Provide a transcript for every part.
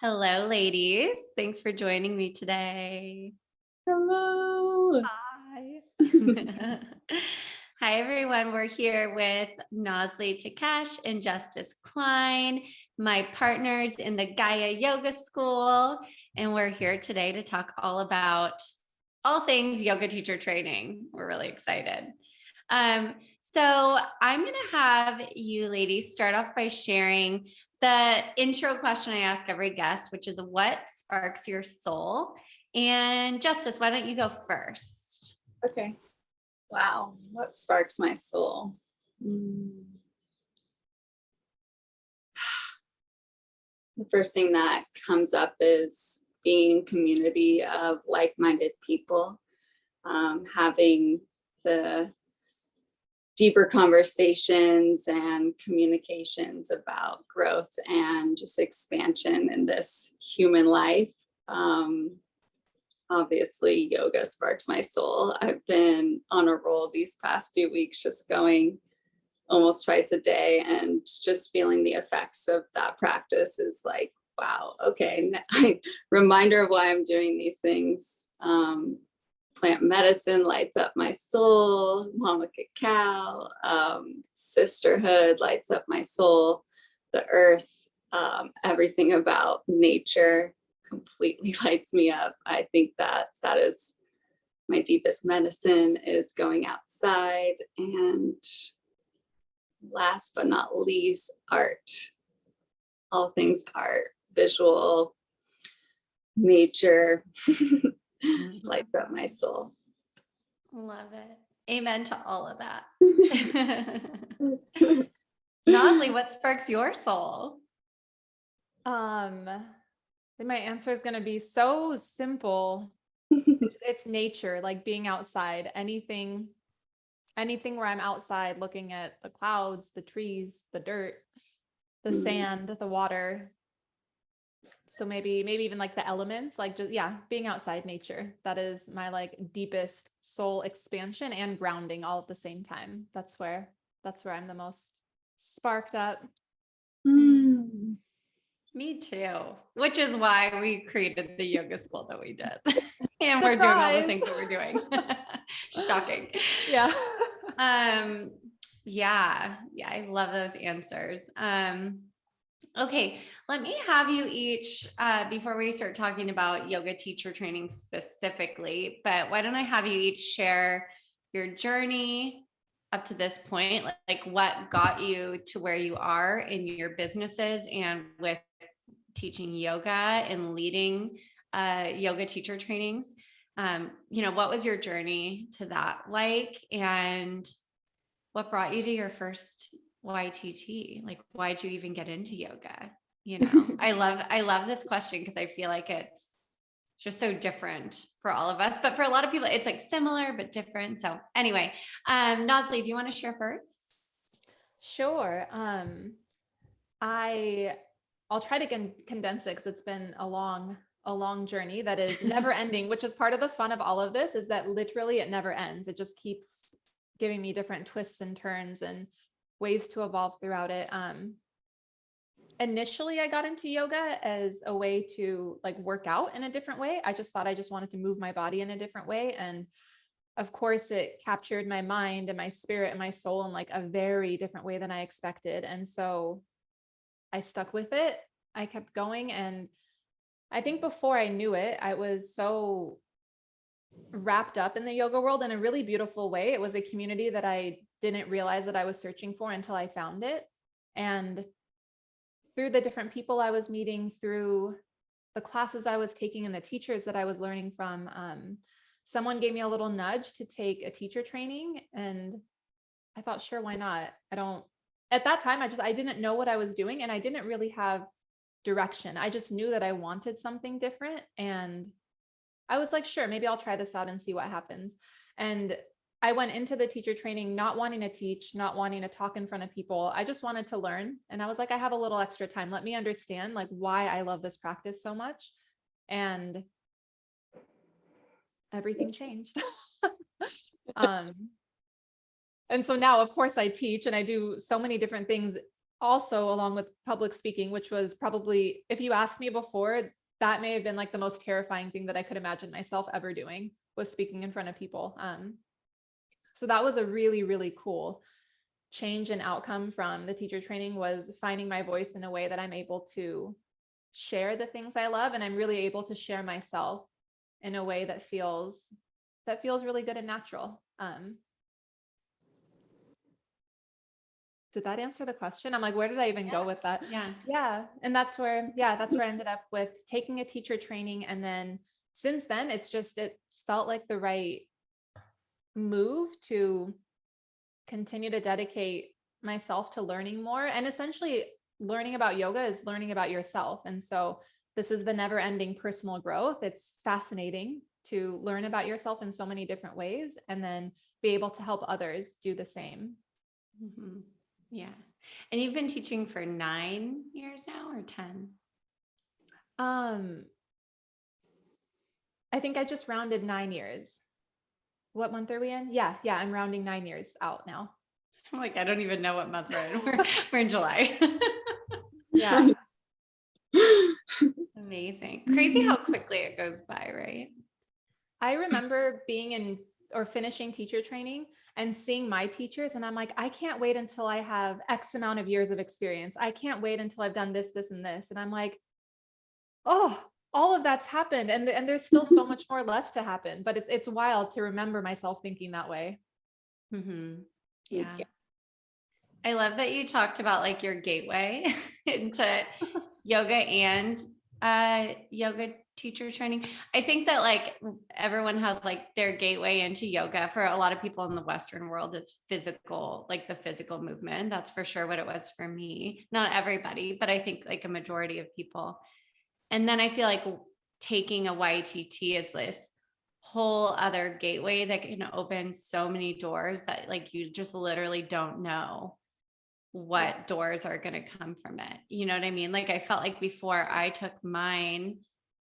Hello, ladies. Thanks for joining me today. Hello. Hi. Hi, everyone. We're here with Nazli, Takesh, and Justice Klein, my partners in the Gaia Yoga School. And we're here today to talk all about all things yoga teacher training. We're really excited. So I'm going to have you ladies start off by sharing the intro question I ask every guest, which is what sparks your soul? And Justice, why don't you go first? Okay. Wow. What sparks my soul? The first thing that comes up is being in community of like-minded people, having the deeper conversations and communications about growth and just expansion in this human life. Obviously, yoga sparks my soul. I've been on a roll these past few weeks, just going almost twice a day and just feeling the effects of that practice is like, wow, okay. Reminder of why I'm doing these things. Plant medicine lights up my soul. Mama cacao, sisterhood lights up my soul. The earth, everything about nature completely lights me up. I think that is my deepest medicine, is going outside. And last but not least, art. All things art, visual, nature lights up my soul. Love it. Amen to all of that. Nazli, what sparks your soul? My answer is going to be so simple. It's nature, like being outside. Anything where I'm outside looking at the clouds, the trees, the dirt, the sand, the water. So maybe even like the elements, like just, being outside, nature. That is my like deepest soul expansion and grounding all at the same time. That's where I'm the most sparked up. Me too, which is why we created the yoga school that we did. And we're doing all the things that we're doing. Shocking. Yeah. Yeah, I love those answers. Okay, let me have you each, before we start talking about yoga teacher training specifically, but why don't I have you each share your journey up to this point, like what got you to where you are in your businesses and with teaching yoga and leading yoga teacher trainings. What was your journey to that like, and what brought you to your first YTT? Like, why'd you even get into yoga? I love this question because I feel like it's just so different for all of us, but for a lot of people, it's like similar, but different. So anyway, Nazli, do you want to share first? Sure. I'll try to condense it because it's been a long journey that is never ending, which is part of the fun of all of this, is that literally it never ends. It just keeps giving me different twists and turns and ways to evolve throughout it. Initially, I got into yoga as a way to like work out in a different way. I just thought I just wanted to move my body in a different way. And of course, it captured my mind and my spirit and my soul in like a very different way than I expected. And so I stuck with it. I kept going. And I think before I knew it, I was so wrapped up in the yoga world in a really beautiful way. It was a community that I didn't realize that I was searching for until I found it. And through the different people I was meeting, through the classes I was taking and the teachers that I was learning from, someone gave me a little nudge to take a teacher training. And I thought, sure, why not? At that time, I didn't know what I was doing, and I didn't really have direction. I just knew that I wanted something different. And I was like, sure, maybe I'll try this out and see what happens. And I went into the teacher training not wanting to teach, not wanting to talk in front of people. I just wanted to learn. And I was like, I have a little extra time. Let me understand like why I love this practice so much. And everything changed. And so now, of course, I teach and I do so many different things also along with public speaking, which was probably, if you asked me before, that may have been like the most terrifying thing that I could imagine myself ever doing, was speaking in front of people. So that was a really, really cool change and outcome from the teacher training, was finding my voice in a way that I'm able to share the things I love. And I'm really able to share myself in a way that feels really good and natural. Did that answer the question? I'm like, where did I even go with that? Yeah. Yeah. And that's where I ended up with taking a teacher training. And then since then, it's felt like the right move to continue to dedicate myself to learning more. And essentially learning about yoga is learning about yourself. And so this is the never ending personal growth. It's fascinating to learn about yourself in so many different ways, and then be able to help others do the same. Mm-hmm. Yeah. And you've been teaching for 9 years now, or 10? I think I just rounded 9 years. What month are we in? Yeah, I'm rounding 9 years out now. I'm like, I don't even know what month we're in. We're in July. Yeah. Amazing. Crazy how quickly it goes by, right? I remember being in or finishing teacher training and seeing my teachers, and I'm like, I can't wait until I have X amount of years of experience. I can't wait until I've done this, this, and this. And I'm like, oh, all of that's happened, and there's still so much more left to happen. But it's wild to remember myself thinking that way. Mm-hmm. Yeah. I love that you talked about like your gateway into yoga and yoga teacher training. I think that like everyone has like their gateway into yoga. For a lot of people in the Western world, it's physical, like the physical movement. That's for sure what it was for me. Not everybody, but I think like a majority of people. And then I feel like taking a YTT is this whole other gateway that can open so many doors that like you just literally don't know what doors are going to come from it. You know what I mean? Like I felt like before I took mine,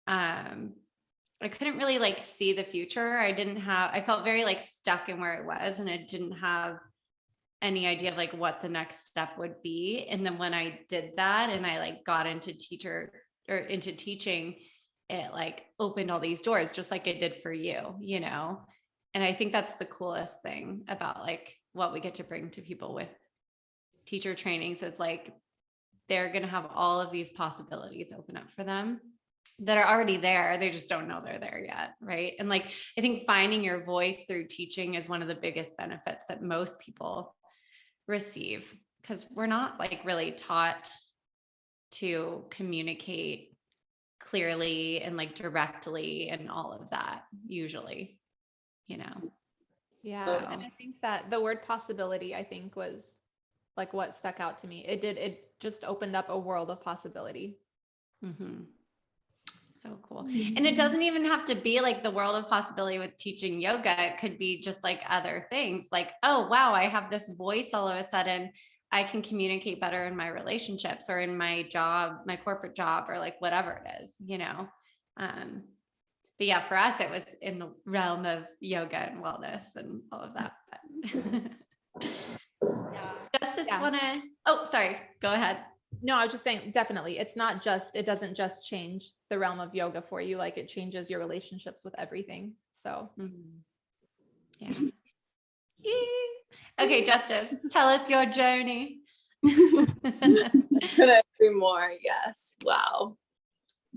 I couldn't really like see the future. I felt very like stuck in where it was, and I didn't have any idea of like what the next step would be. And then when I did that and I like got into teaching, it like opened all these doors just like it did for you, you know? And I think that's the coolest thing about like what we get to bring to people with teacher trainings, is like they're going to have all of these possibilities open up for them that are already there. They just don't know they're there yet. Right. And like, I think finding your voice through teaching is one of the biggest benefits that most people receive, because we're not like really taught to communicate clearly and like directly and all of that usually, you know? Yeah. So. And I think that the word possibility, I think, was like what stuck out to me. It just opened up a world of possibility. Mm-hmm. So cool. And it doesn't even have to be like the world of possibility with teaching yoga. It could be just like other things like, oh, wow, I have this voice all of a sudden. I can communicate better in my relationships or in my job, my corporate job, or like whatever it is, you know? But yeah, for us, it was in the realm of yoga and wellness and all of that. Justice oh, sorry, go ahead. No, I was just saying, definitely. It doesn't just change the realm of yoga for you. Like it changes your relationships with everything. So yeah. Okay, Justice, tell us your journey. Could I agree more? Yes. Wow.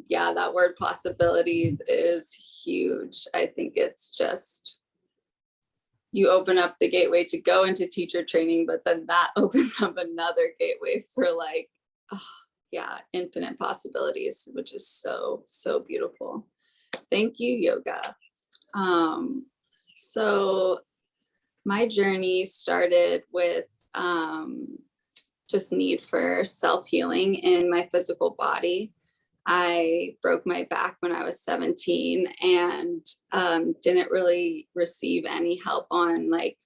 Yeah, that word possibilities is huge. I think it's just, you open up the gateway to go into teacher training, but then that opens up another gateway for like, infinite possibilities, which is so, so beautiful. Thank you, yoga. So my journey started with just need for self-healing in my physical body. I broke my back when I was 17 and didn't really receive any help on like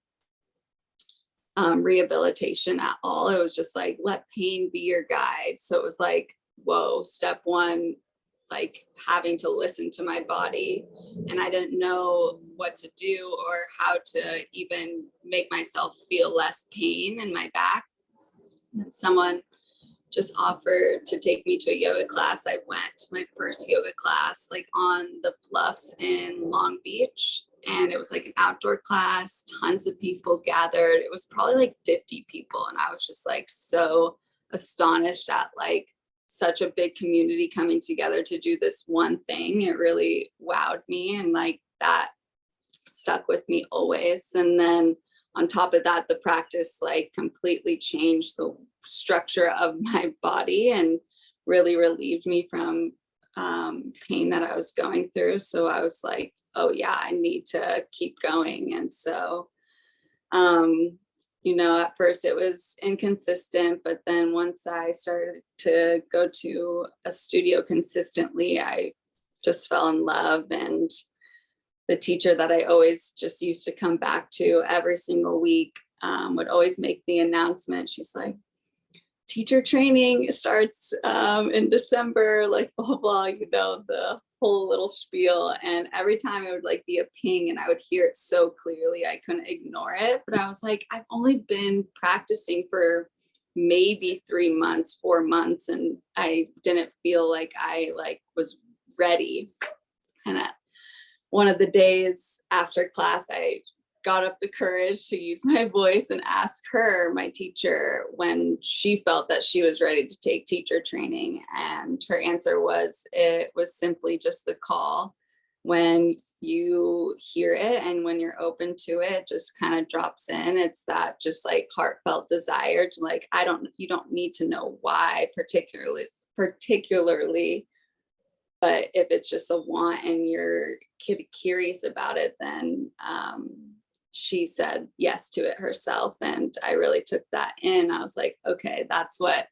rehabilitation at all. It was just like, let pain be your guide. So it was like, whoa, step one, like having to listen to my body. And I didn't know what to do or how to even make myself feel less pain in my back. And someone just offered to take me to a yoga class. I went to my first yoga class like on the bluffs in Long Beach. And it was like an outdoor class, tons of people gathered. It was probably like 50 people. And I was just like so astonished at like such a big community coming together to do this one thing. It really wowed me. And like that stuck with me always. And then on top of that, the practice like completely changed the structure of my body and really relieved me from pain that I was going through. So I was like, oh yeah, I need to keep going. And so, you know, at first it was inconsistent, but then once I started to go to a studio consistently, I just fell in love. And the teacher that I always just used to come back to every single week would always make the announcement. She's like, teacher training starts in December, like blah, blah, you know, the whole little spiel. And every time it would like be a ping and I would hear it so clearly, I couldn't ignore it. But I was like, I've only been practicing for maybe 3 months, 4 months. And I didn't feel like I like was ready. And one of the days after class, I got up the courage to use my voice and ask her, my teacher, when she felt that she was ready to take teacher training. And her answer was, it was simply just the call. When you hear it and when you're open to it, just kind of drops in. It's that just like heartfelt desire to like, you don't need to know why particularly, but if it's just a want and you're curious about it, then she said yes to it herself. And I really took that in. I was like, okay, that's what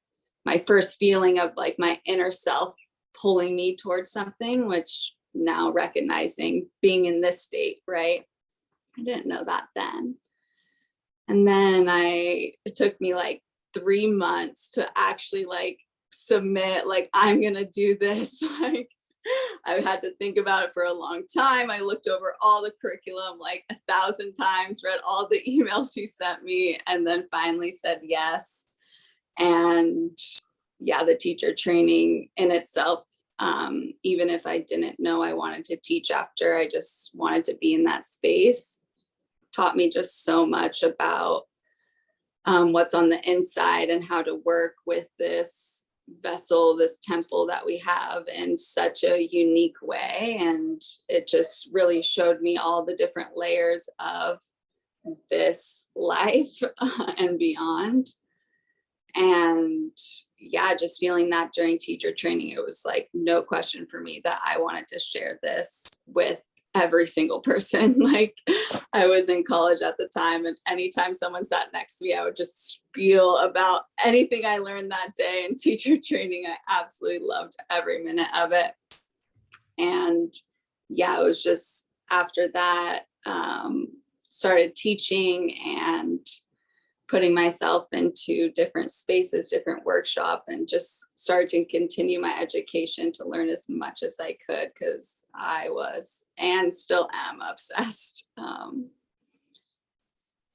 my first feeling of like my inner self pulling me towards something, which now recognizing being in this state, right? I didn't know that then. And then it took me like 3 months to actually like submit, like, I'm going to do this. Like, I had to think about it for a long time. I looked over all the curriculum like 1,000 times, read all the emails she sent me, and then finally said yes. And yeah, the teacher training in itself, even if I didn't know I wanted to teach after, I just wanted to be in that space, taught me just so much about what's on the inside and how to work with this vessel, this temple that we have in such a unique way. And it just really showed me all the different layers of this life and beyond. And yeah, just feeling that during teacher training, it was like no question for me that I wanted to share this with every single person. Like, I was in college at the time, and anytime someone sat next to me, I would just spiel about anything I learned that day in teacher training. I absolutely loved every minute of it. And yeah, it was just after that, started teaching and putting myself into different spaces, different workshops, and just started to continue my education to learn as much as I could, because I was and still am obsessed.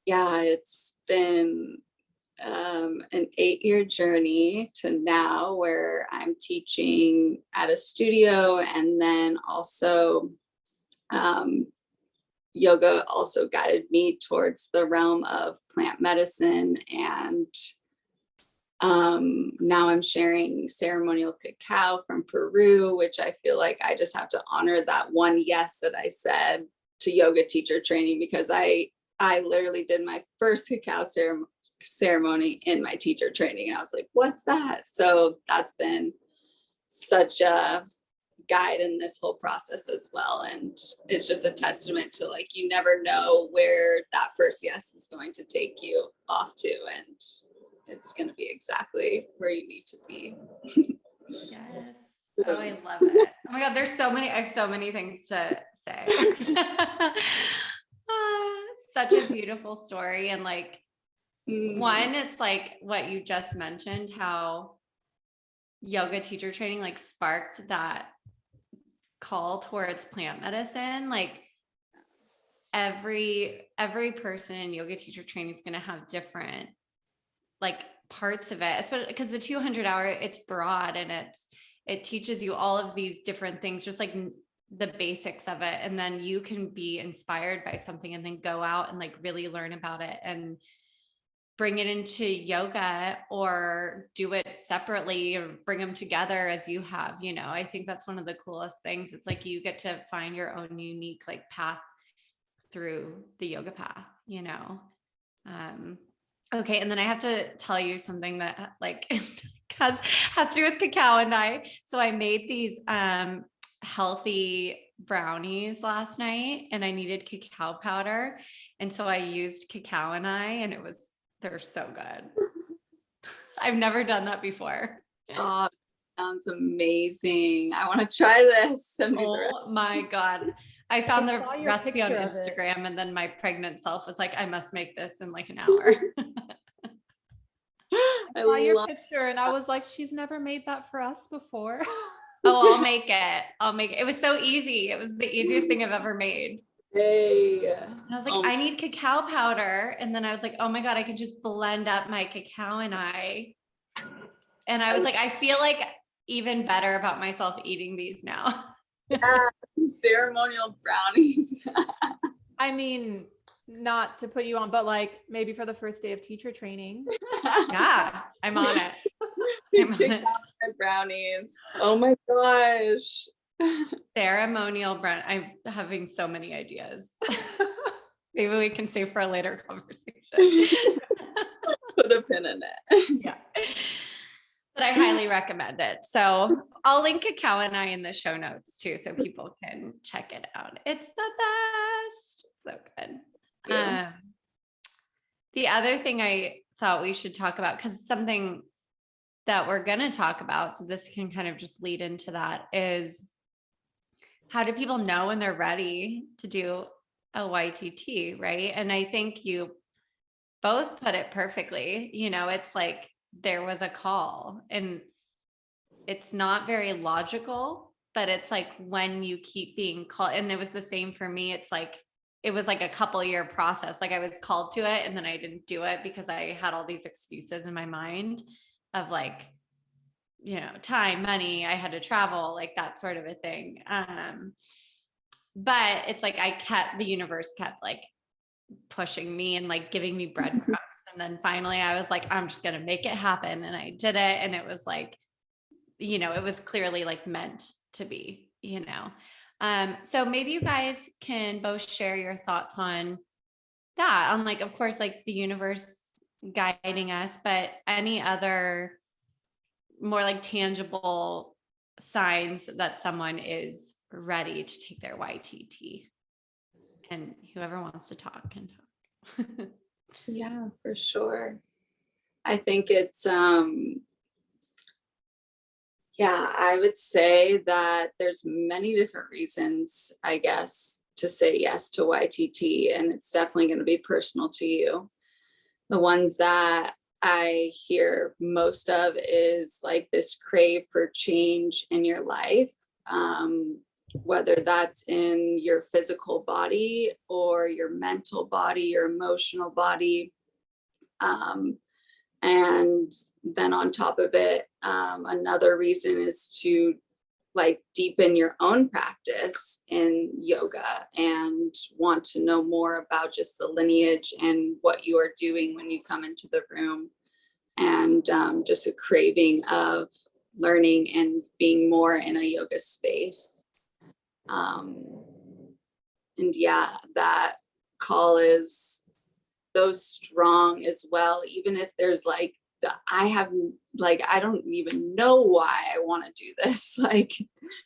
Yeah, it's been an 8-year journey to now where I'm teaching at a studio, and then also yoga also guided me towards the realm of plant medicine. And now I'm sharing ceremonial cacao from Peru, which I feel like I just have to honor that one yes that I said to yoga teacher training, because I literally did my first cacao ceremony in my teacher training. And I was like, what's that? So that's been such a guide in this whole process as well. And it's just a testament to like, you never know where that first yes is going to take you off to, and it's going to be exactly where you need to be. Yes. Oh, I love it. Oh my God, I have so many things to say. Such a beautiful story. And like, one, it's like what you just mentioned, how yoga teacher training like sparked that call towards plant medicine. Like every person in yoga teacher training is going to have different like parts of it, especially because the 200-hour, it's broad and it teaches you all of these different things, just like the basics of it. And then you can be inspired by something and then go out and like really learn about it and bring it into yoga or do it separately or bring them together as you have, I think that's one of the coolest things. It's like you get to find your own unique like path through the yoga path, okay. And then I have to tell you something that like has to do with cacao and I. So I made these healthy brownies last night and I needed cacao powder. And so I used cacao and and they're so good. I've never done that before. Oh, sounds amazing. I want to try this. Oh my God. I found the saw your recipe on picture of it. Instagram and then my pregnant self was like, I must make this in like an hour. I saw your picture and I was like, she's never made that for us before. Oh, I'll make it. It was so easy. It was the easiest thing I've ever made. Hey. And I was like, I need cacao powder. And then I was like, oh my God, I could just blend up my cacao and I was like, I feel like even better about myself eating these now. Yeah, ceremonial brownies. I mean, not to put you on, but like maybe for the first day of teacher training. Yeah, I'm on it. Brownies. Oh my gosh. Ceremonial brown. I'm having so many ideas. Maybe we can save for a later conversation. Put a pin in it. Yeah. But I highly recommend it. So I'll link cacao and I in the show notes too, so people can check it out. It's the best. So good. Yeah. The other thing I thought we should talk about, because something that we're going to talk about, so this can kind of just lead into that, is how do people know when they're ready to do a YTT, right? And I think you both put it perfectly. It's like there was a call and it's not very logical, but it's like when you keep being called, and it was the same for me. It's like, it was like a couple year process. Like I was called to it and then I didn't do it because I had all these excuses in my mind of like, time, money, I had to travel, like that sort of a thing. But it's like the universe kept like pushing me and like giving me breadcrumbs. And then finally I was like, I'm just going to make it happen. And I did it. And it was like, it was clearly like meant to be, so maybe you guys can both share your thoughts on that, on like, of course, like the universe guiding us, but any other more like tangible signs that someone is ready to take their YTT. And whoever wants to talk can talk. Yeah, for sure. I think it's I would say that there's many different reasons, I guess, to say yes to YTT, and it's definitely going to be personal to you. The ones that I hear most of is like this crave for change in your life, whether that's in your physical body or your mental body, your emotional body. And then on top of it, another reason is to like deepen your own practice in yoga and want to know more about just the lineage and what you are doing when you come into the room, and just a craving of learning and being more in a yoga space. And yeah, that call is so strong as well, even if there's like I don't even know why I want to do this. Like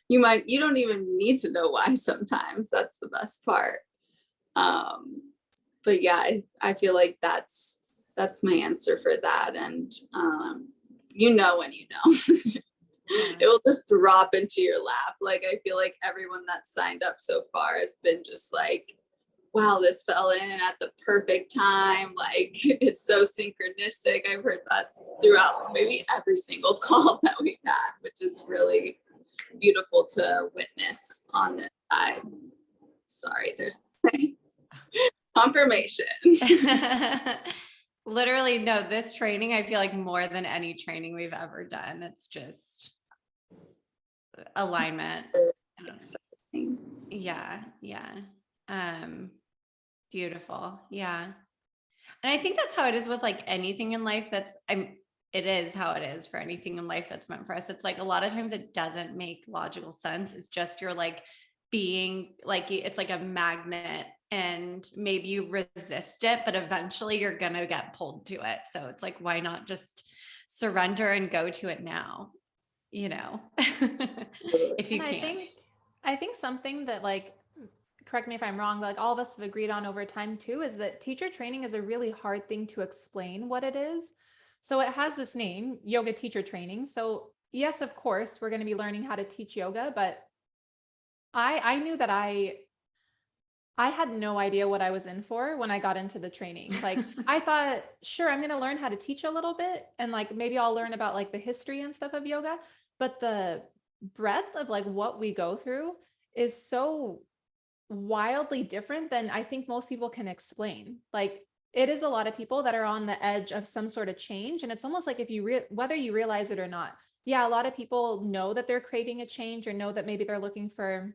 you don't even need to know why sometimes. That's the best part. But yeah, I feel like that's my answer for that. And when you know, it will just drop into your lap. Like I feel like everyone that's signed up so far has been just like, wow, this fell in at the perfect time. Like it's so synchronistic. I've heard that throughout maybe every single call that we've had, which is really beautiful to witness on this side. Sorry, there's confirmation. Literally, no, this training, I feel like more than any training we've ever done. It's just alignment. Exciting. Yeah. Yeah. Beautiful. Yeah. And I think that's how it is with like anything in life it is how it is for anything in life that's meant for us. It's like a lot of times it doesn't make logical sense. It's just you're like being like, it's like a magnet and maybe you resist it, but eventually you're going to get pulled to it. So it's like, why not just surrender and go to it now? If you can. I think something that like, correct me if I'm wrong, but like all of us have agreed on over time too, is that teacher training is a really hard thing to explain what it is. So it has this name, yoga teacher training. So yes, of course, we're going to be learning how to teach yoga, but I knew that I had no idea what I was in for when I got into the training. Like I thought, sure, I'm going to learn how to teach a little bit and like maybe I'll learn about like the history and stuff of yoga, but the breadth of like what we go through is so wildly different than I think most people can explain. Like it is a lot of people that are on the edge of some sort of change. And it's almost like if you whether you realize it or not, yeah, a lot of people know that they're craving a change or know that maybe they're looking to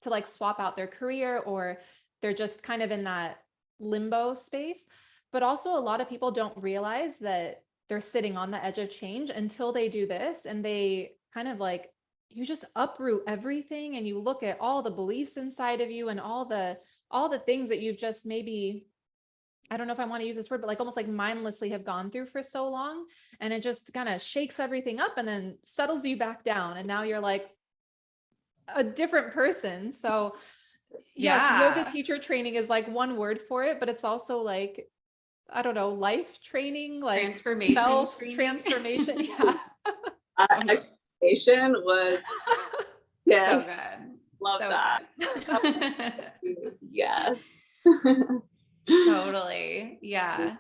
like swap out their career or they're just kind of in that limbo space. But also a lot of people don't realize that they're sitting on the edge of change until they do this and they kind of like you just uproot everything and you look at all the beliefs inside of you and all the things that you've just maybe, I don't know if I want to use this word, but like almost like mindlessly have gone through for so long. And it just kind of shakes everything up and then settles you back down. And now you're like a different person. So yes, yoga teacher training is like one word for it, but it's also like, I don't know, life training, like transformation, self-transformation. Yeah. Expectation was yes. So good. Love so that. Yes. Totally. Yeah.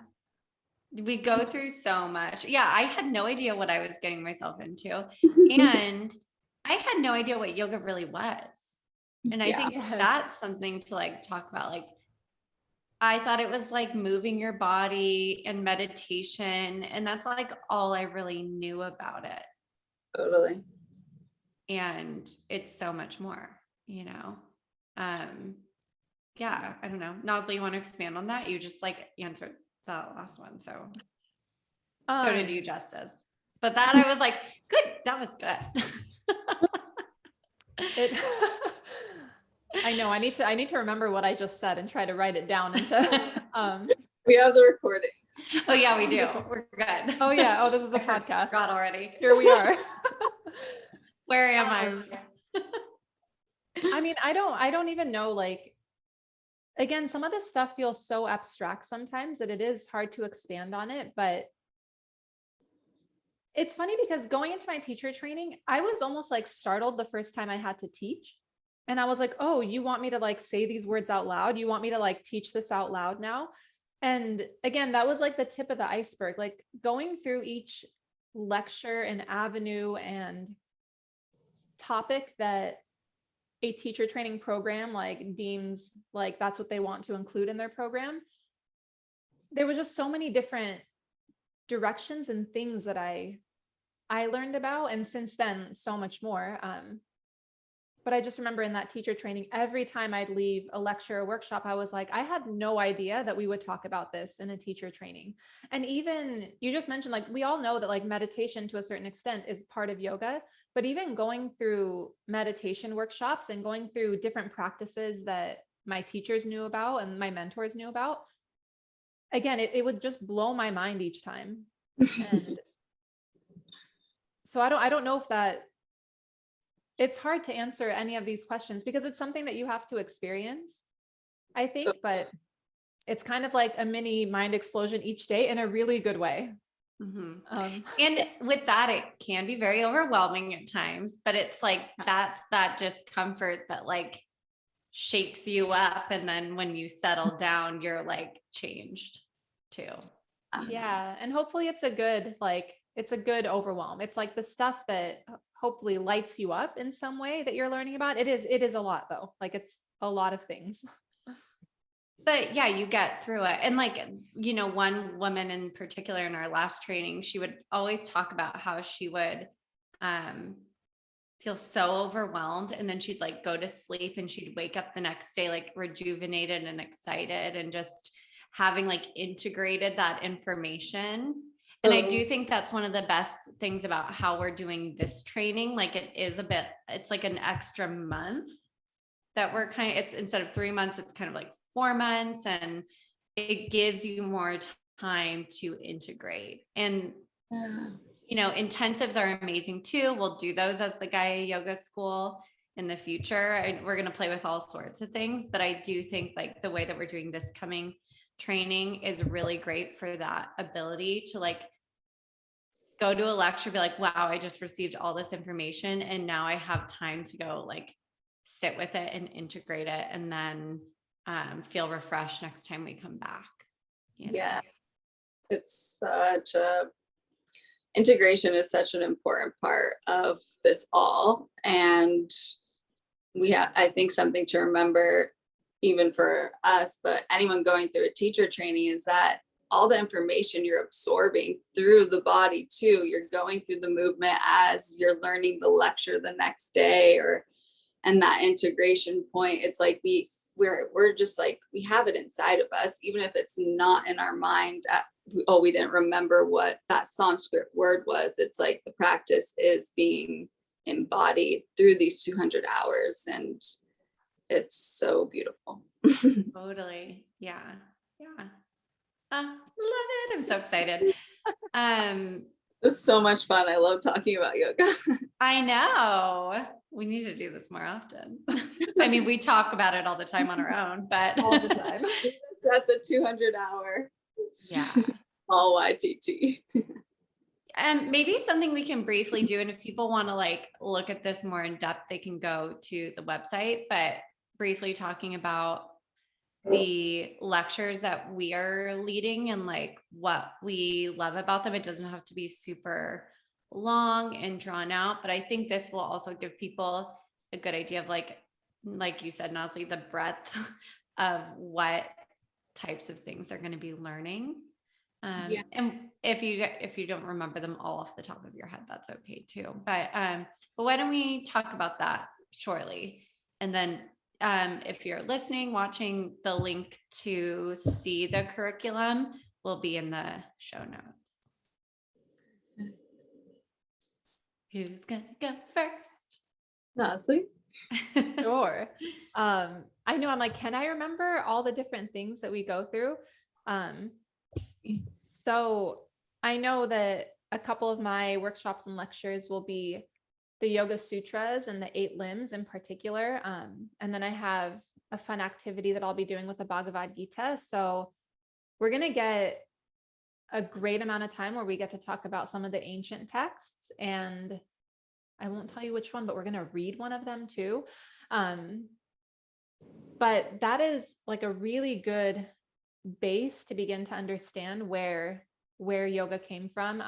We go through so much. Yeah. I had no idea what I was getting myself into. And I had no idea what yoga really was. And I think that's something to like talk about. Like, I thought it was like moving your body and meditation. And that's like all I really knew about it. Totally. And it's so much more, Yeah, I don't know. Nazli, you want to expand on that? You just like answered that last one. So did you, Justice. But that I was like, good. That was good. I know I need to remember what I just said and try to write it down into we have the recording. Oh yeah, we do. We're good. Oh yeah. Oh, this is a podcast. Forgot already. Here we are. Where am I? I mean, I don't even know, like, again, some of this stuff feels so abstract sometimes that it is hard to expand on it, but it's funny because going into my teacher training, I was almost like startled the first time I had to teach. And I was like, oh, you want me to like say these words out loud? You want me to like teach this out loud now? And again, that was like the tip of the iceberg, like going through each lecture and avenue and topic that a teacher training program like deems like that's what they want to include in their program. There was just so many different directions and things that I learned about. And since then, so much more. But I just remember in that teacher training, every time I'd leave a lecture or workshop, I was like, I had no idea that we would talk about this in a teacher training. And even you just mentioned, like, we all know that like meditation to a certain extent is part of yoga, but even going through meditation workshops and going through different practices that my teachers knew about and my mentors knew about, again, it would just blow my mind each time. And so I don't know if that, it's hard to answer any of these questions because it's something that you have to experience, I think, but it's kind of like a mini mind explosion each day in a really good way. Mm-hmm. And with that, it can be very overwhelming at times, but it's like, that's that discomfort that like shakes you up. And then when you settle down, you're like changed too. Yeah. And hopefully it's a good, it's a good overwhelm. It's like the stuff that hopefully lights you up in some way that you're learning about. It is a lot though. Like it's a lot of things. But yeah, you get through it. And like, one woman in particular in our last training, she would always talk about how she would feel so overwhelmed, and then she'd like go to sleep and she'd wake up the next day like rejuvenated and excited, and just having like integrated that information. And I do think that's one of the best things about how we're doing this training. Like it's like an extra month that it's instead of 3 months, it's kind of like 4 months, and it gives you more time to integrate. And intensives are amazing too. We'll do those as the Gaia Yoga School in the future, and we're going to play with all sorts of things. But I do think like the way that we're doing this coming training is really great for that ability to like go to a lecture, be like, wow, I just received all this information, and now I have time to go like sit with it and integrate it, and then feel refreshed next time we come back. Yeah, it's integration is such an important part of this all. And I think something to remember, even for us, but anyone going through a teacher training, is that all the information you're absorbing through the body too, you're going through the movement as you're learning the lecture the next day, and that integration point, it's like we're just like, we have it inside of us, even if it's not in our mind. We didn't remember what that Sanskrit word was. It's like the practice is being embodied through these 200 hours, and it's so beautiful. Totally. Yeah. Love it. I'm so excited. It's so much fun. I love talking about yoga. I know. We need to do this more often. I mean, we talk about it all the time on our own, but all the time. At the 200 hour. Yeah. All YTT. And maybe something we can briefly do, and if people want to like look at this more in depth, they can go to the website, but briefly talking about the lectures that we are leading and like what we love about them. It doesn't have to be super long and drawn out, but I think this will also give people a good idea of like you said, Nazli, the breadth of what types of things they're going to be learning. And if you don't remember them all off the top of your head, that's okay too. But why don't we talk about that shortly? And then if you're listening, watching, the link to see the curriculum will be in the show notes. Who's gonna go first? Nazli? Sure. I know, I'm like, can I remember all the different things that we go through? So I know that a couple of my workshops and lectures will be the Yoga Sutras and the 8 limbs in particular. And then I have a fun activity that I'll be doing with the Bhagavad Gita. So we're going to get a great amount of time where we get to talk about some of the ancient texts, and I won't tell you which one, but we're going to read one of them too. But that is like a really good base to begin to understand where yoga came from.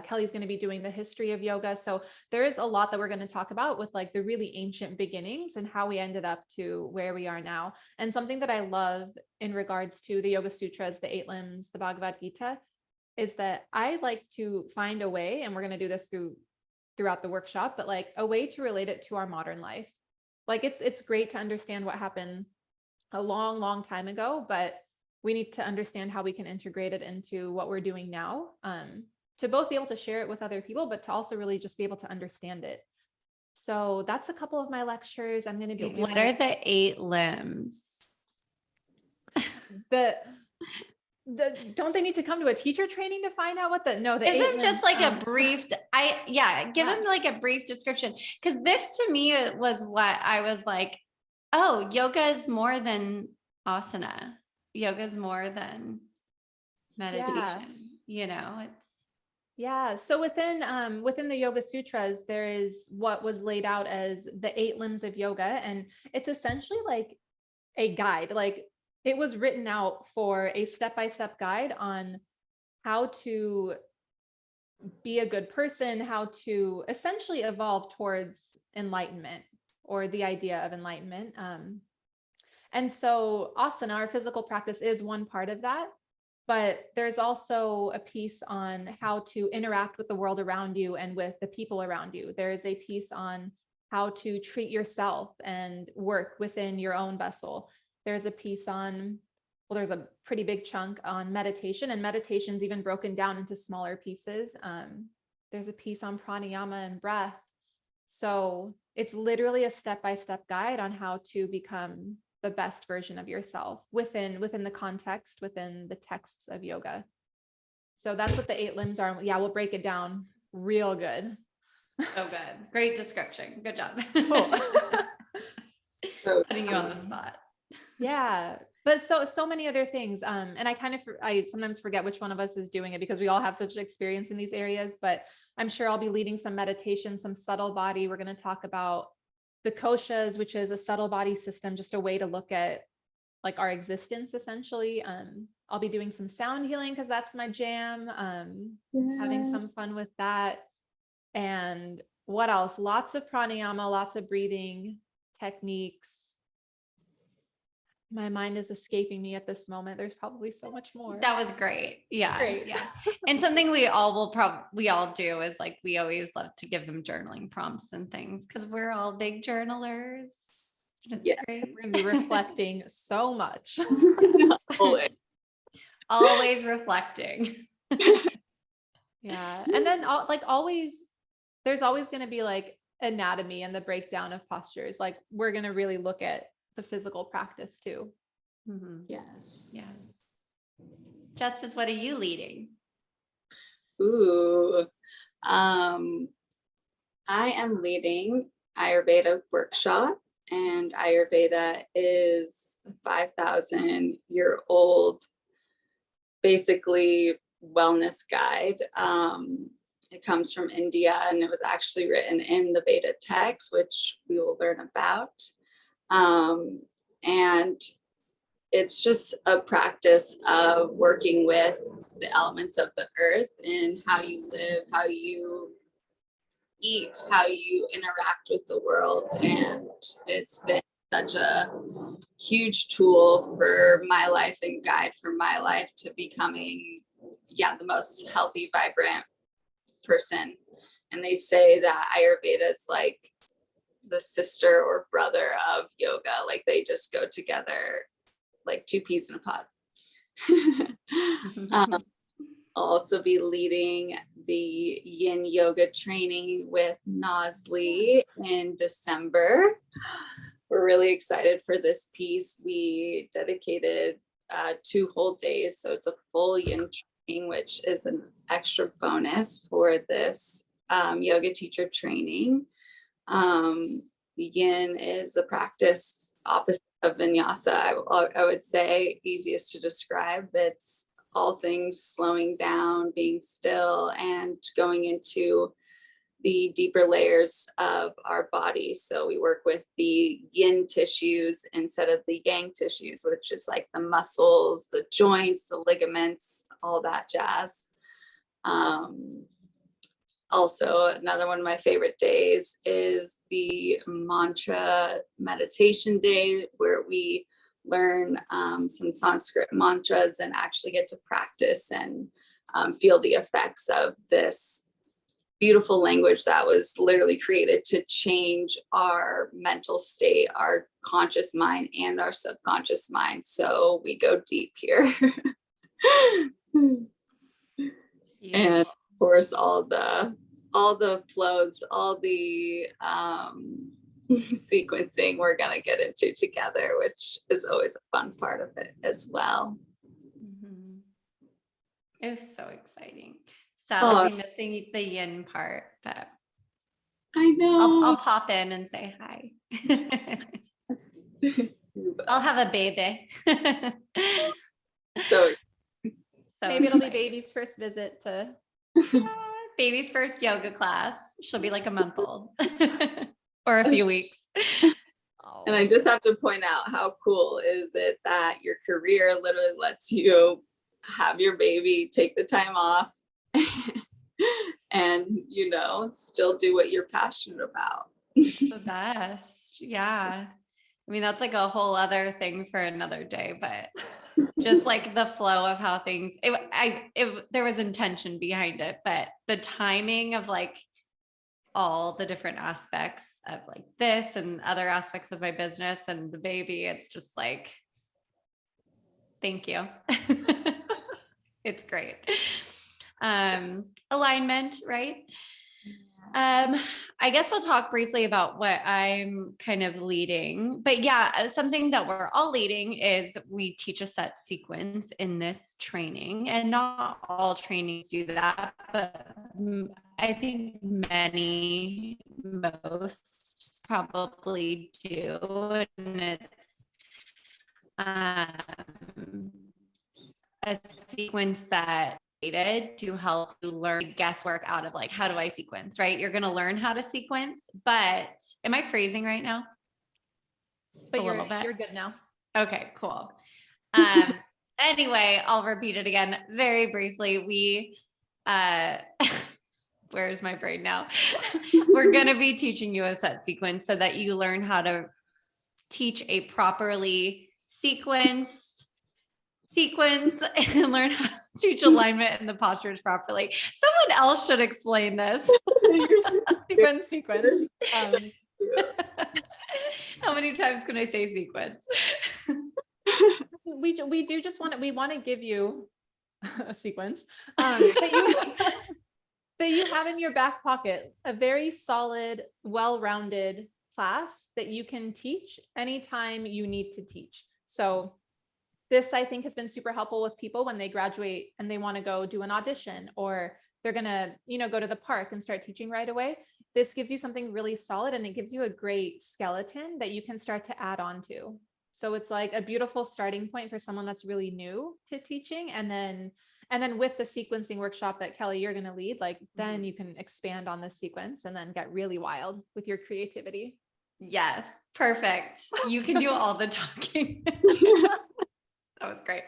Kelly's going to be doing the history of yoga. So there is a lot that we're going to talk about with like the really ancient beginnings and how we ended up to where we are now. And something that I love in regards to the Yoga Sutras, the 8 limbs, the Bhagavad Gita, is that I like to find a way, and we're going to do this throughout the workshop, but like a way to relate it to our modern life. Like it's great to understand what happened a long, long time ago, but we need to understand how we can integrate it into what we're doing now, to both be able to share it with other people, but to also really just be able to understand it. So that's a couple of my lectures. I'm going to be doing. What are the 8 limbs? Don't they need to come to a teacher training to find out what the 8 them just limbs, like a brief, give them like a brief description. Cause this to me was what I was like, oh, yoga is more than asana. Yoga is more than meditation, So within the Yoga Sutras, there is what was laid out as the 8 limbs of yoga. And it's essentially like a guide. Like it was written out for a step-by-step guide on how to be a good person, how to essentially evolve towards enlightenment, or the idea of enlightenment. And so asana, our physical practice, is one part of that. But there's also a piece on how to interact with the world around you and with the people around you. There is a piece on how to treat yourself and work within your own vessel. There's a piece on, well, there's a pretty big chunk on meditation, and meditation's even broken down into smaller pieces. There's a piece on pranayama and breath. So it's literally a step-by-step guide on how to become the best version of yourself within the context, within the texts of yoga. So that's what the 8 limbs are. Yeah, we'll break it down real good. So good. Great description. Good job. So Putting you on the spot. Yeah, but so many other things. And I sometimes forget which one of us is doing it because we all have such experience in these areas, but I'm sure I'll be leading some meditation, some subtle body. We're going to talk about the koshas, which is a subtle body system, just a way to look at like our existence essentially. I'll be doing some sound healing because that's my jam. Having some fun with that. And what else? Lots of pranayama, lots of breathing techniques. My mind is escaping me at this moment. There's probably so much more. That was great. Yeah. Great. Yeah. And something we all do is like, we always love to give them journaling prompts and things because we're all big journalers. It's Yeah. great. We're going to be reflecting so much. Always. Always reflecting. Yeah. And then always, there's always going to be like anatomy and the breakdown of postures. Like we're going to really look at the physical practice too. Mm-hmm. Yes. Yes. Justice, what are you leading? Ooh. I am leading Ayurveda workshop, and Ayurveda is a 5,000-year-old, basically wellness guide. It comes from India, and it was actually written in the Veda text, which we will learn about. And it's just a practice of working with the elements of the earth and how you live, how you eat, how you interact with the world. And it's been such a huge tool for my life and guide for my life to becoming, the most healthy, vibrant person. And they say that Ayurveda is like the sister or brother of yoga. Like they just go together like 2 peas in a pod. I'll also be leading the Yin Yoga Training with Nazli in December. We're really excited for this piece. We dedicated 2 whole days, so it's a full Yin training, which is an extra bonus for this yoga teacher training. Yin is the practice opposite of vinyasa. I would say easiest to describe. It's all things slowing down, being still, and going into the deeper layers of our body. So we work with the yin tissues instead of the yang tissues, which is like the muscles, the joints, the ligaments, all that jazz. Also, another one of my favorite days is the mantra meditation day, where we learn some Sanskrit mantras and actually get to practice and feel the effects of this beautiful language that was literally created to change our mental state, our conscious mind, and our subconscious mind. So we go deep here. And of course, all the flows, all the sequencing we're gonna get into together, which is always a fun part of it as well. Mm-hmm. It was so exciting. So I'll be missing the yin part, but I know. I'll pop in and say hi. I'll have a baby. So maybe it'll be baby's first visit to baby's first yoga class. She'll be like a month old or a few weeks. And I just have to point out, how cool is it that your career literally lets you have your baby, take the time off, and still do what you're passionate about. The best. Yeah. I mean, that's like a whole other thing for another day, but just like the flow of how things, there was intention behind it, but the timing of like all the different aspects of like this and other aspects of my business and the baby, it's just like, thank you. It's great. Alignment, right? I guess we'll talk briefly about what I'm kind of leading, but yeah, something that we're all leading is we teach a set sequence in this training, and not all trainings do that, but I think most probably do. And it's a sequence that to help you learn guesswork out of like, how do I sequence, right? You're going to learn how to sequence, but am I phrasing right now? But you're good now. Okay, cool. Anyway, I'll repeat it again very briefly. Where's my brain now? We're going to be teaching you a set sequence so that you learn how to teach a properly sequenced sequence and learn how to teach alignment and the postures properly. Someone else should explain this. Sequence. How many times can I say sequence? We do just we want to give you a sequence that you have in your back pocket, a very solid, well-rounded class that you can teach anytime you need to teach. So this, I think, has been super helpful with people when they graduate and they want to go do an audition, or they're going to, go to the park and start teaching right away. This gives you something really solid, and it gives you a great skeleton that you can start to add on to. So it's like a beautiful starting point for someone that's really new to teaching. And then with the sequencing workshop that Kelly, you're going to lead, like, then you can expand on this sequence and then get really wild with your creativity. Yes. Perfect. You can do all the talking. That was great.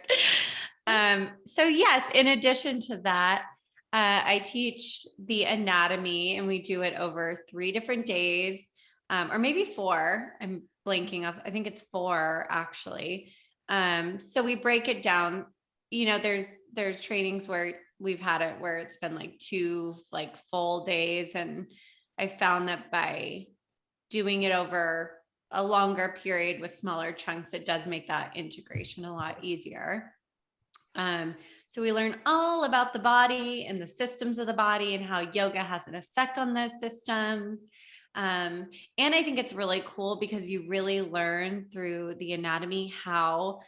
So yes, in addition to that, I teach the anatomy, and we do it over 3 different days, or maybe 4. I'm blanking off. I think it's 4 actually. So we break it down. There's trainings where we've had it where it's been like 2 like full days, and I found that by doing it over a longer period with smaller chunks, it does make that integration a lot easier. So we learn all about the body and the systems of the body and how yoga has an effect on those systems. And I think it's really cool because you really learn through the anatomy how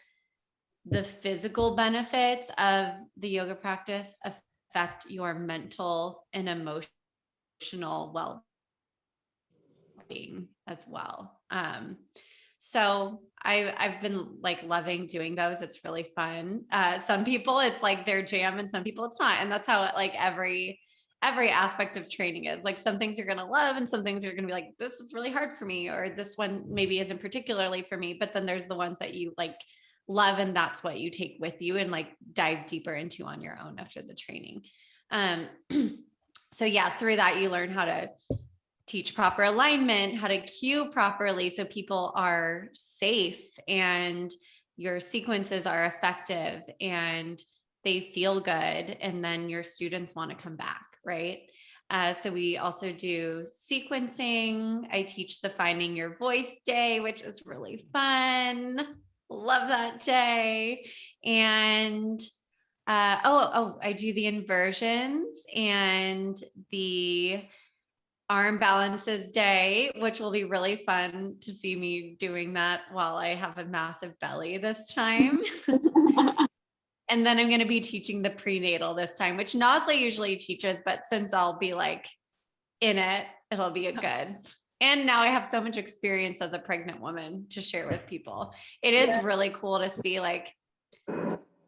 the physical benefits of the yoga practice affect your mental and emotional well-being as well. So I've been like loving doing those. It's really fun. Some people it's like their jam, and some people it's not. And that's how it, like every aspect of training is. Like some things you're going to love, and some things you're going to be like, this is really hard for me, or this one maybe isn't particularly for me. But then there's the ones that you like love, and that's what you take with you and like dive deeper into on your own after the training. So yeah, through that you learn how to teach proper alignment, how to cue properly so people are safe and your sequences are effective and they feel good, and then your students want to come back, right? So we also do sequencing. I teach the Finding Your Voice Day, which is really fun. Love that day. And I do the inversions and the arm balances day, which will be really fun to see me doing that while I have a massive belly this time. And then I'm going to be teaching the prenatal this time, which Nazli usually teaches, but since I'll be like in it, it'll be a good. And now I have so much experience as a pregnant woman to share with people. It is really cool to see like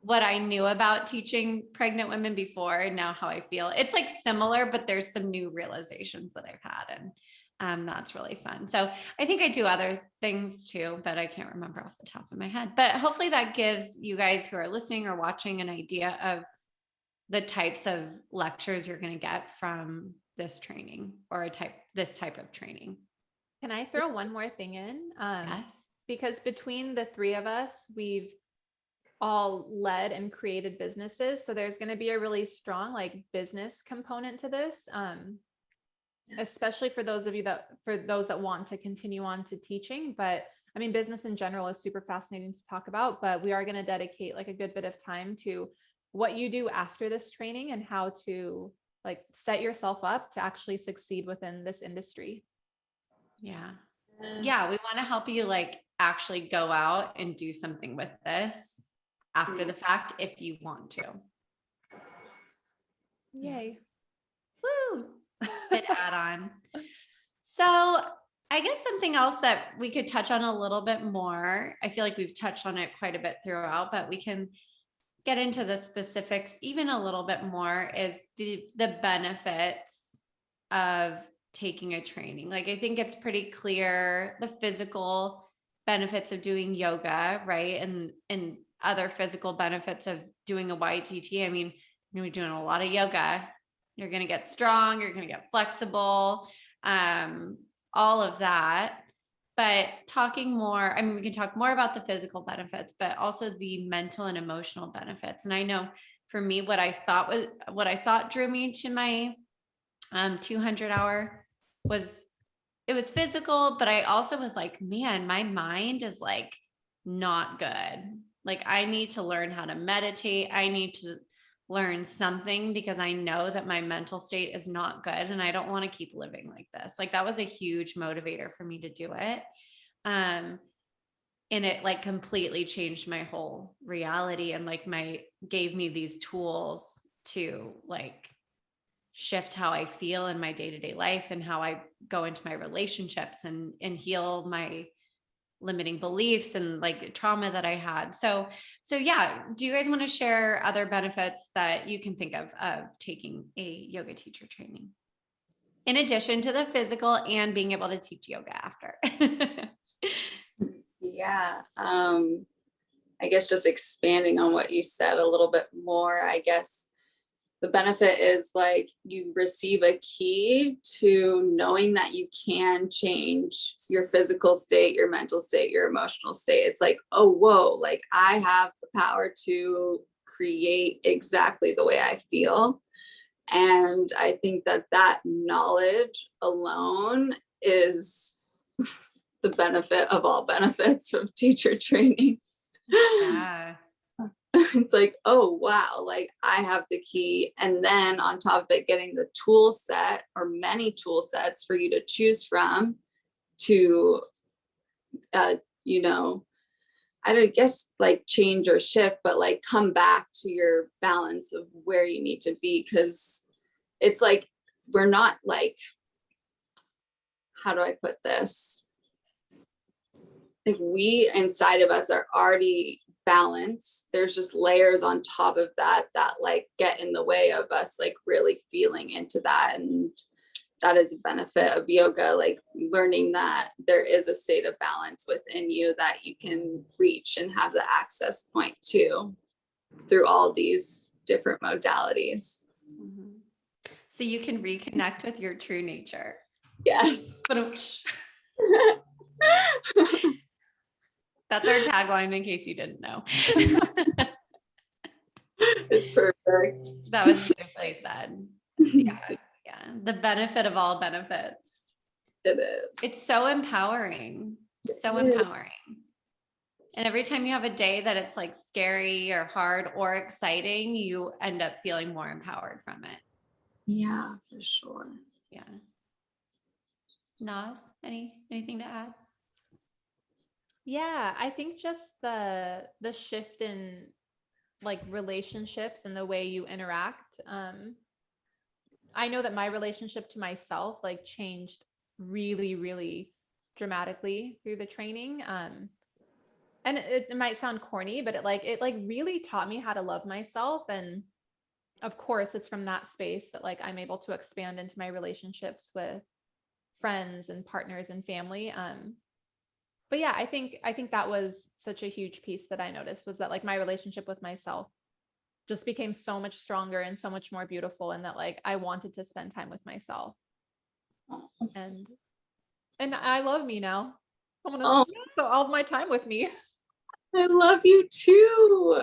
what I knew about teaching pregnant women before and now how I feel. It's like similar, but there's some new realizations that I've had, and that's really fun. So I think I do other things too, but I can't remember off the top of my head. But hopefully that gives you guys who are listening or watching an idea of the types of lectures you're going to get from this training, or this type of training. Can I throw one more thing in? Yes. because between the three of us, we've all led and created businesses. So there's going to be a really strong like business component to this. Especially for those that want to continue on to teaching. But I mean, business in general is super fascinating to talk about, but we are going to dedicate like a good bit of time to what you do after this training and how to like set yourself up to actually succeed within this industry. Yeah. Yeah. We want to help you like actually go out and do something with this after the fact, if you want to. Yay. Woo. Good add-on. So I guess something else that we could touch on a little bit more, I feel like we've touched on it quite a bit throughout, but we can get into the specifics even a little bit more, is the benefits of taking a training. Like, I think it's pretty clear the physical benefits of doing yoga, right? And other physical benefits of doing a YTT. I mean, you're doing a lot of yoga. You're going to get strong, you're going to get flexible, all of that. But talking more, I mean, we can talk more about the physical benefits, but also the mental and emotional benefits. And I know for me, what I thought drew me to my 200-hour was, it was physical, but I also was like, man, my mind is like not good. Like, I need to learn how to meditate. I need to learn something because I know that my mental state is not good and I don't want to keep living like this. Like, that was a huge motivator for me to do it. And it like completely changed my whole reality and like gave me these tools to like shift how I feel in my day-to-day life and how I go into my relationships and heal my limiting beliefs and like trauma that I had. So yeah. Do you guys want to share other benefits that you can think of taking a yoga teacher training, in addition to the physical and being able to teach yoga after? Yeah. I guess just expanding on what you said a little bit more, I guess the benefit is like you receive a key to knowing that you can change your physical state, your mental state, your emotional state. It's like, oh, whoa, like I have the power to create exactly the way I feel. And I think that knowledge alone is the benefit of all benefits of teacher training. Yeah. It's like, oh, wow, like I have the key. And then on top of it, getting the tool set or many tool sets for you to choose from to, I don't guess like change or shift, but like come back to your balance of where you need to be. Cause it's like, we're not like, how do I put this? Like we inside of us are already balance. There's just layers on top of that like get in the way of us like really feeling into that. And that is a benefit of yoga, like learning that there is a state of balance within you that you can reach and have the access point to through all these different modalities. Mm-hmm. So you can reconnect with your true nature. Yes. That's our tagline, in case you didn't know. It's perfect. That was beautifully said. Yeah. The benefit of all benefits. It is. It's so empowering. So empowering. And every time you have a day that it's like scary or hard or exciting, you end up feeling more empowered from it. Yeah, for sure. Yeah. Naz, anything to add? Yeah, I think just the shift in like relationships and the way you interact. I know that my relationship to myself like changed really, really dramatically through the training. And it might sound corny, but it really taught me how to love myself. And of course, it's from that space that like I'm able to expand into my relationships with friends and partners and family. But yeah, I think that was such a huge piece that I noticed, was that like my relationship with myself just became so much stronger and so much more beautiful, and that like I wanted to spend time with myself. And I love me now. Someone Oh, has spent so all of my time with me. I love you too.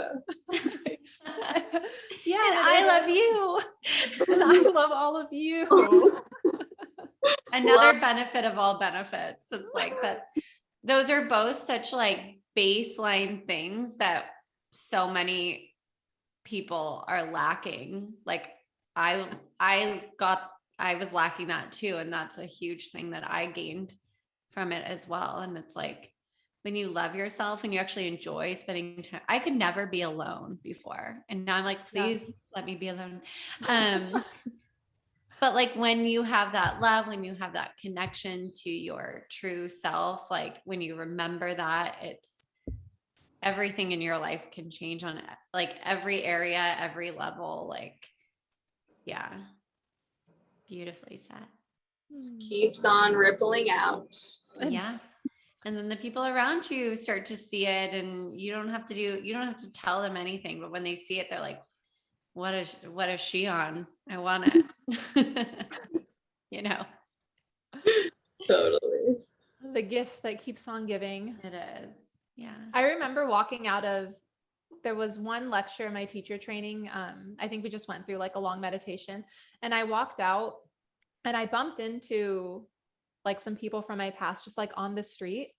Yeah. And I love you. And I love all of you. Another benefit of all benefits. It's like that. Those are both such like baseline things that so many people are lacking. Like I was lacking that too. And that's a huge thing that I gained from it as well. And it's like, when you love yourself and you actually enjoy spending time, I could never be alone before. And now I'm like, please let me be alone. But like when you have that love, when you have that connection to your true self, like when you remember that, it's everything in your life can change on like every area, every level. Like, yeah, beautifully said. Keeps on rippling out. Yeah. And then the people around you start to see it, and you don't have to tell them anything, but when they see it, they're like, what is she on? I want it. You know, Totally. The gift that keeps on giving. it is. Yeah. I remember walking out of, there was one lecture in my teacher training. I think we just went through like a long meditation, and I walked out and I bumped into like some people from my past, just like on the street.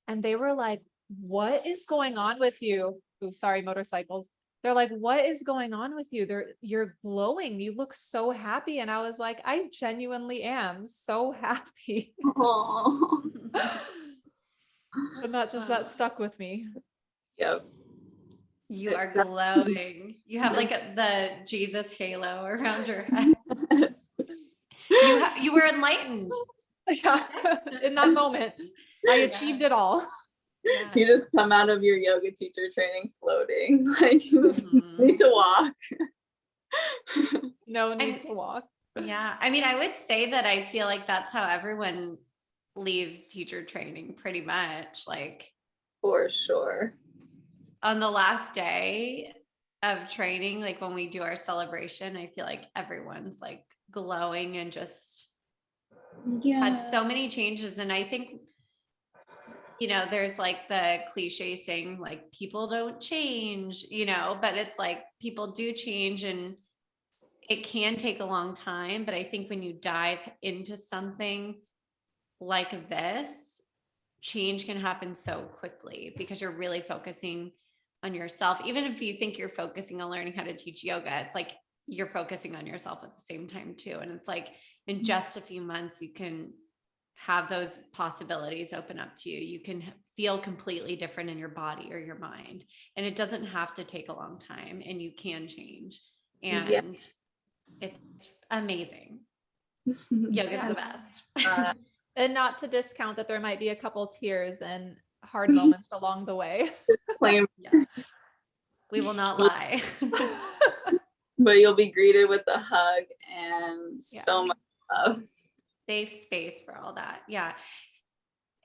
And they were like, what is going on with you? Oh, sorry, motorcycles. They're like, what is going on with you? You're glowing. You look so happy. And I was like, I genuinely am so happy. Oh. And that stuck with me. Yep. You are glowing. You have like the Jesus halo around your head. You were enlightened. Yeah. In that moment, I achieved it all. Yeah. You just come out of your yoga teacher training floating, like you just need to walk. No need to walk. Yeah. I mean, I would say that I feel like that's how everyone leaves teacher training pretty much. Like For sure. on the last day of training, like when we do our celebration, I feel like everyone's like glowing and just had so many changes. And I think, there's like the cliche saying like people don't change, but it's like people do change, and it can take a long time. But I think when you dive into something like this, change can happen so quickly because you're really focusing on yourself. Even if you think you're focusing on learning how to teach yoga, it's like you're focusing on yourself at the same time too. And it's like in just a few months, you can have those possibilities open up to you. You can feel completely different in your body or your mind. And it doesn't have to take a long time, and you can change. And it's amazing. Yoga's the best. And not to discount that there might be a couple tears and hard moments along the way. Yes. We will not lie. But you'll be greeted with a hug and so much love. Safe space for all that. Yeah.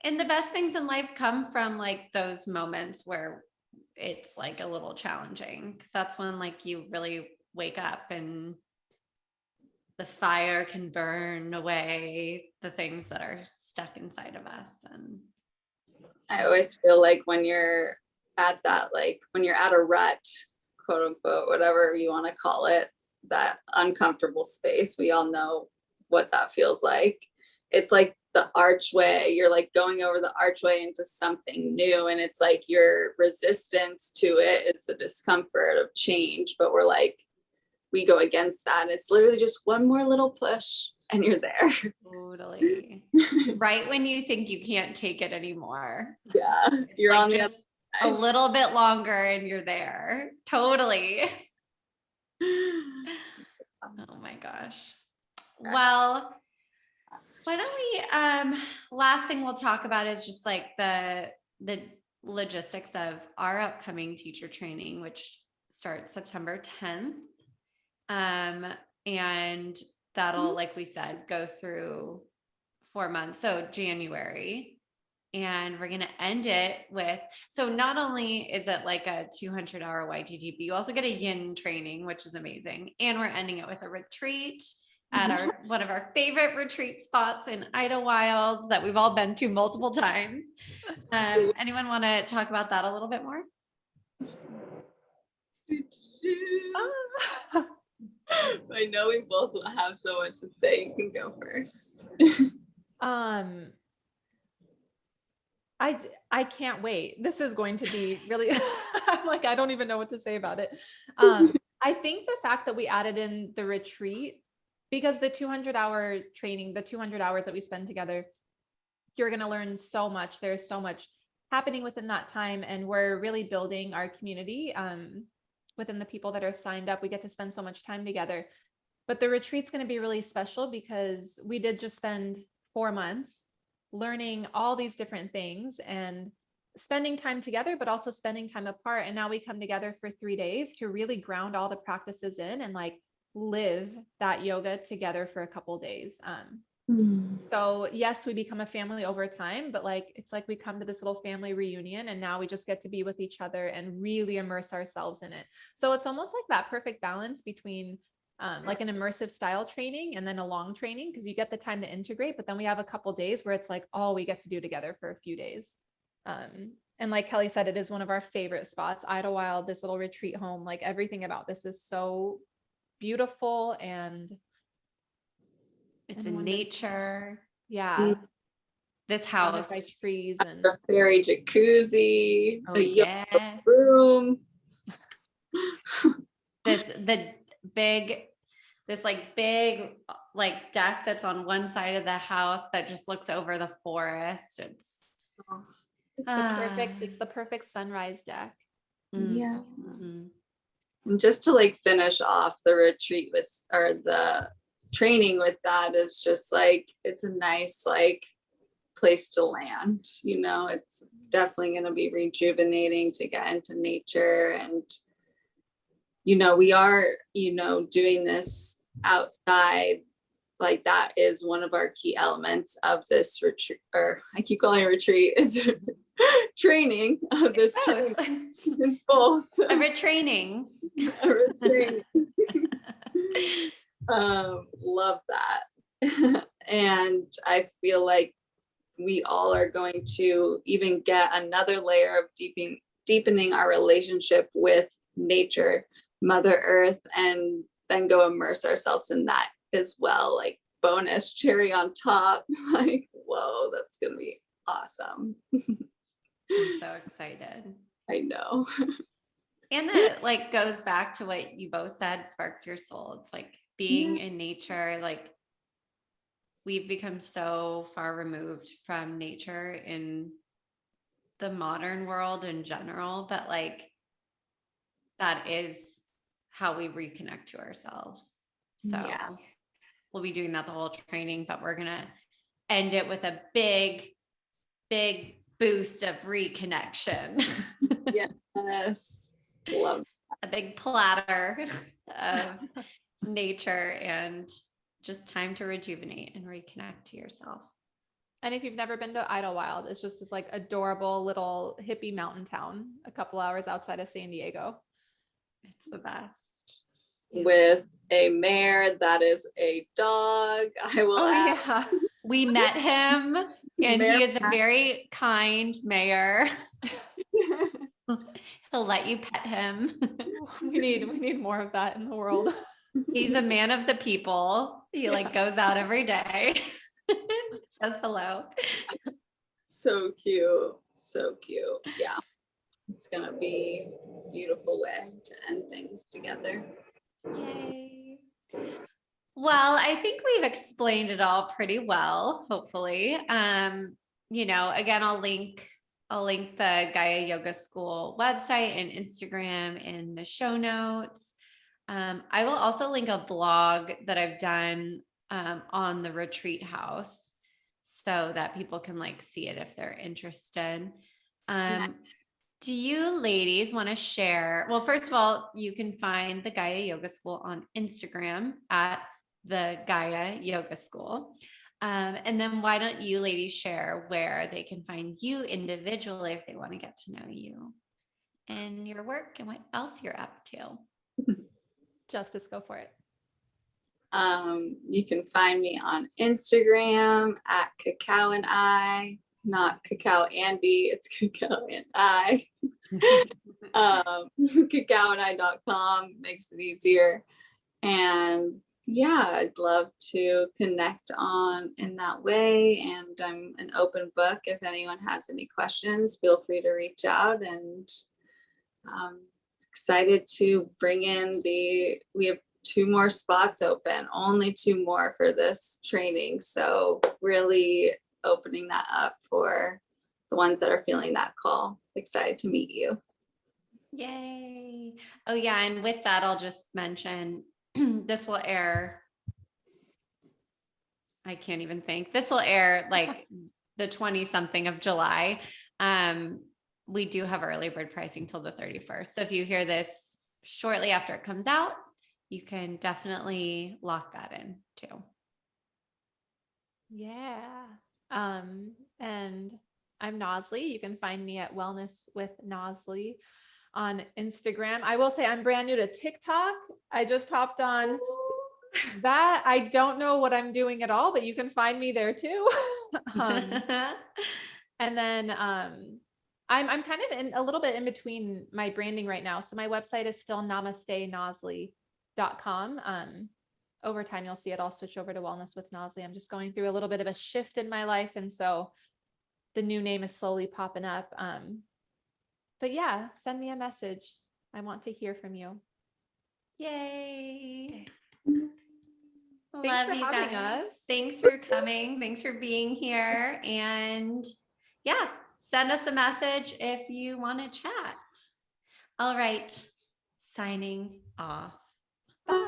And the best things in life come from like those moments where it's like a little challenging, because that's when like you really wake up and the fire can burn away the things that are stuck inside of us. And I always feel like when you're at that, like when you're at a rut, quote unquote, whatever you want to call it, that uncomfortable space, we all know what that feels like. It's like the archway, you're like going over the archway into something new, and it's like your resistance to it is the discomfort of change, but we go against that. It's literally just one more little push and you're there. totally. Right when you think you can't take it anymore. Yeah, you're like on the just a little bit longer and you're there. Totally. Oh my gosh. Well, why don't we, last thing we'll talk about is just like the logistics of our upcoming teacher training, which starts September 10th. And that'll, like we said, go through 4 months. So January, and we're going to end it with, so not only is it like a 200-hour YTG, but you also get a Yin training, which is amazing. And we're ending it with a retreat at one of our favorite retreat spots in Idlewild that we've all been to multiple times. Anyone want to talk about that a little bit more? I know we both will have so much to say. You can go first. I can't wait. This is going to be really, I'm like, I don't even know what to say about it. I think the fact that we added in the retreat, because the 200-hour training, the 200 hours that we spend together, you're going to learn so much. There's so much happening within that time. And we're really building our community within the people that are signed up. We get to spend so much time together. But the retreat's going to be really special because we did just spend 4 months learning all these different things and spending time together, but also spending time apart. And now we come together for 3 days to really ground all the practices in and like live that yoga together for a couple of days. So yes, we become a family over time, but like, it's like we come to this little family reunion and now we just get to be with each other and really immerse ourselves in it. So it's almost like that perfect balance between like an immersive style training and then a long training, because you get the time to integrate, but then we have a couple days where it's like all we get to do together for a few days. And like Kelly said, it is one of our favorite spots, Idlewild, this little retreat home. Like everything about this is so beautiful and it's in nature. Yeah. This surrounded house by trees and A fairy jacuzzi, oh a yeah, yoga room. this big like deck that's on one side of the house that just looks over the forest. it's the perfect sunrise deck. Yeah. Mhm. And just to like finish off the retreat with, or the training with that, is just like, it's a nice like place to land, you know. It's definitely going to be rejuvenating to get into nature. And you know, we are, you know, doing this outside. Like that is one of our key elements of this retreat, or I keep calling it retreat, it's training of this training. It's both A retraining. a retraining. Love that. And I feel like we all are going to even get another layer of deepening our relationship with nature, Mother Earth, and then go immerse ourselves in that as well. Like bonus cherry on top. Like, whoa, that's gonna be awesome. I'm so excited. I know. And that like goes back to what you both said, sparks your soul. It's like being in nature, like we've become so far removed from nature in the modern world in general, but like that is how we reconnect to ourselves. So we'll be doing that the whole training, but we're gonna end it with a big boost of reconnection. Yes. Love a big platter of nature and just time to rejuvenate and reconnect to yourself. And if you've never been to Idlewild, it's just this like adorable little hippie mountain town a couple hours outside of San Diego. It's the best. with a mayor that is a dog. I will add. Yeah. We met him and he is a very kind mayor. He'll let you pet him. We need more of that in the world. He's a man of the people. He like goes out every day. Says hello. So cute. So cute. Yeah. It's gonna be a beautiful way to end things together. Yay. Well, I think we've explained it all pretty well, hopefully. You know, again, I'll link the Gaia Yoga School website and Instagram in the show notes. I will also link a blog that I've done on the retreat house so that people can like see it if they're interested. Do you ladies want to share? Well, first of all, you can find the Gaia Yoga School on Instagram at the Gaia Yoga School. And then why don't you ladies share where they can find you individually if they want to get to know you and your work and what else you're up to. Justice, go for it. You can find me on Instagram at Cacao and I. not Cacao Andy, it's Cacao and I. cacaoandI.com makes it easier. And yeah, I'd love to connect on in that way. And I'm an open book. If anyone has any questions, feel free to reach out. And excited to bring in we have 2 more spots open, only 2 more for this training. So really opening that up for the ones that are feeling that call. Excited to meet you. Yay. Oh yeah. And with that, I'll just mention this will air. I can't even think. This will air like the 20 something of July. We do have early bird pricing till the 31st. So if you hear this shortly after it comes out, you can definitely lock that in too. Yeah. And I'm Nazli. You can find me at Wellness with Nazli on Instagram. I will say I'm brand new to TikTok. I just hopped on that. I don't know what I'm doing at all, but you can find me there too. And then I'm kind of in a little bit in between my branding right now. So my website is still namastenazli.com. Over time, you'll see it all switch over to Wellness with Nazli. I'm just going through a little bit of a shift in my life. And so the new name is slowly popping up. But yeah, send me a message. I want to hear from you. Yay. Thanks Love for you having guys. us. Thanks for coming. Thanks for being here. And yeah, send us a message if you want to chat. All right. Signing off.